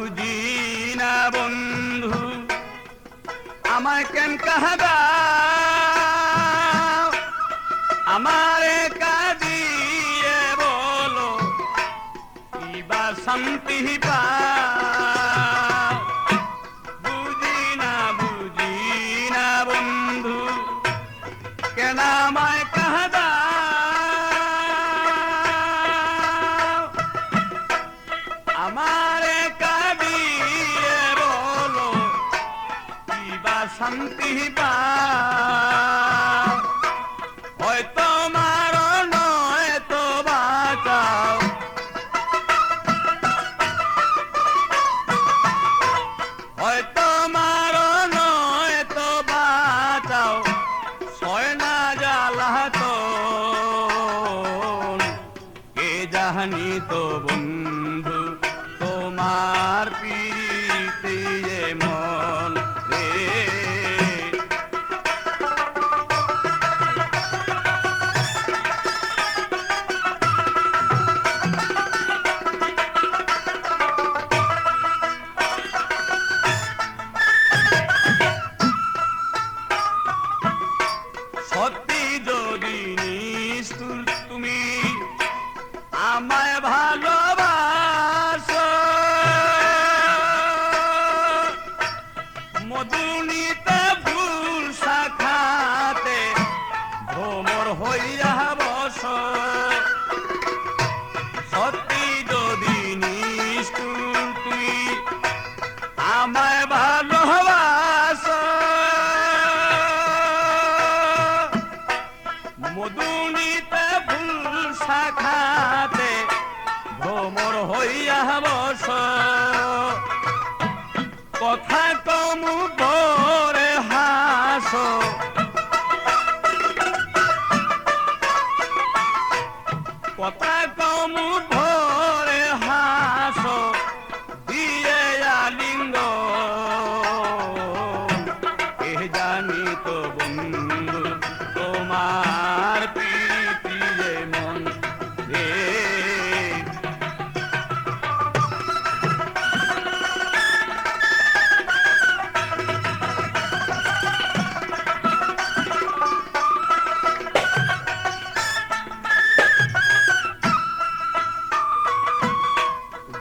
বুঝি না বন্ধু আমায় কেন কাহাদা আমারে কাঁদিয়ে বলো কিবা শান্তি পাও বুঝি না বন্ধু কেন আমায় কাহাদা আমারে কাঁদিয়ে বলো কিবা শান্তি পাও হয়তো মারো নয়তো বাঁচাও হয়তো মারো নয়তো বাঁচাও সয় না জ্বালাতন কে জানি তো বন্ধু তোমার প্রীতি মন রে সত্যি যদি নিষ্ঠুর তুমি আমায় ভালোবাসো মধুনিতে ফুল শাখাতে ভ্রমর হইয়া বস সত্যি যদি নিষ্ঠুর তুমি আমায় ভালোবাসো মধুনিতে ফুল শাখাতে ভ্রমর হইয়া বস কথা কমু পরে হাসো কথা কমু ভরে হাসো দিয়ে আলিঙ্গ এ জানি তো বন্ধু তোমার প্রীতি যে মন রে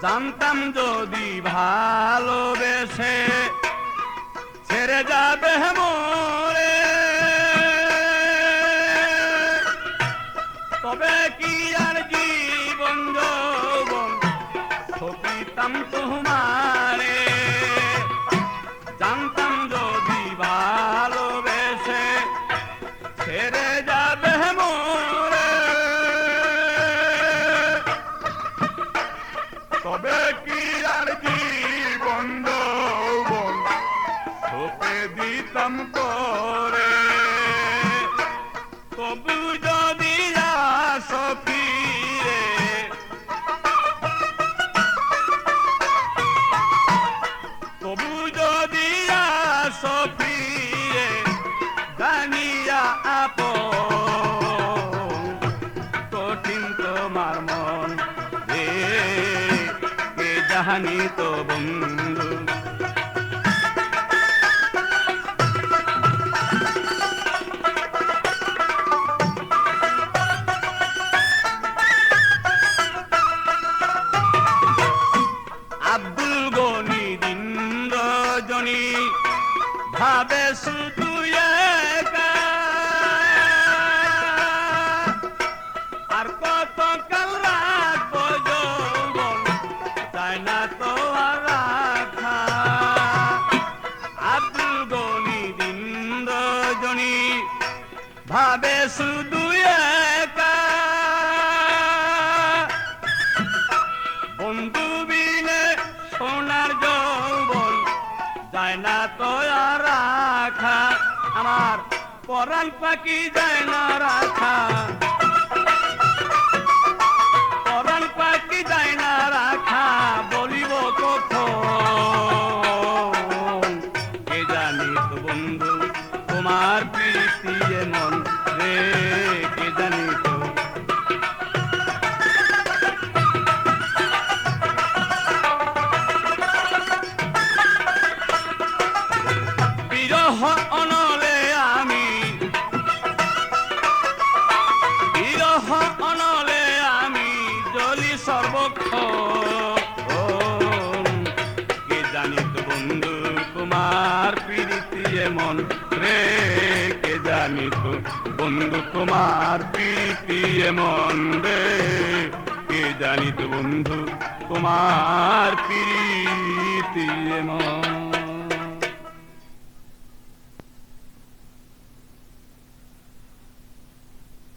জানতাম যদি ভালোবেসে ছেড়ে যাবে মোরে তবে কি আর জীবন যৌবন সপিতাম তোমারে জানতাম যদি ভালোবেসে ছেড়ে যাবে মোরে তবে কি আর জীবন যৌবন সপে দিতাম করে তবু যদি আসো ফিরে তবু যদি আসো ফিরে জানিয়া আপন কঠিন তোমার মন রে কে জানি তো বন্ধু আব্দুল গনি দিন রজনী ভাবে শুধু একা আর কত কাল রাখবো যৌবন চাই না তো আর রাখা আব্দুল গনি দিন রজনী ভাবে শুধু একা বন্ধু বিনে সোনার যৌবন যায় না তো আর রাখা আমার পরাণ পাখি যায় না রাখা পরাণ পাখি যায় না রাখা বলিব কখন কে জানি তো বন্ধু তোমার প্রীতি মন রে কে জানি তো বিরহ অনলে আমি, বিরহ অনলে আমি জ্বলি সর্বক্ষণ। কে জানিত বন্ধু তোমার প্রীতি এমন রে, কে জানিত বন্ধু তোমার প্রীতি এমন রে, কে জানিত বন্ধু তোমার প্রীতি এমন।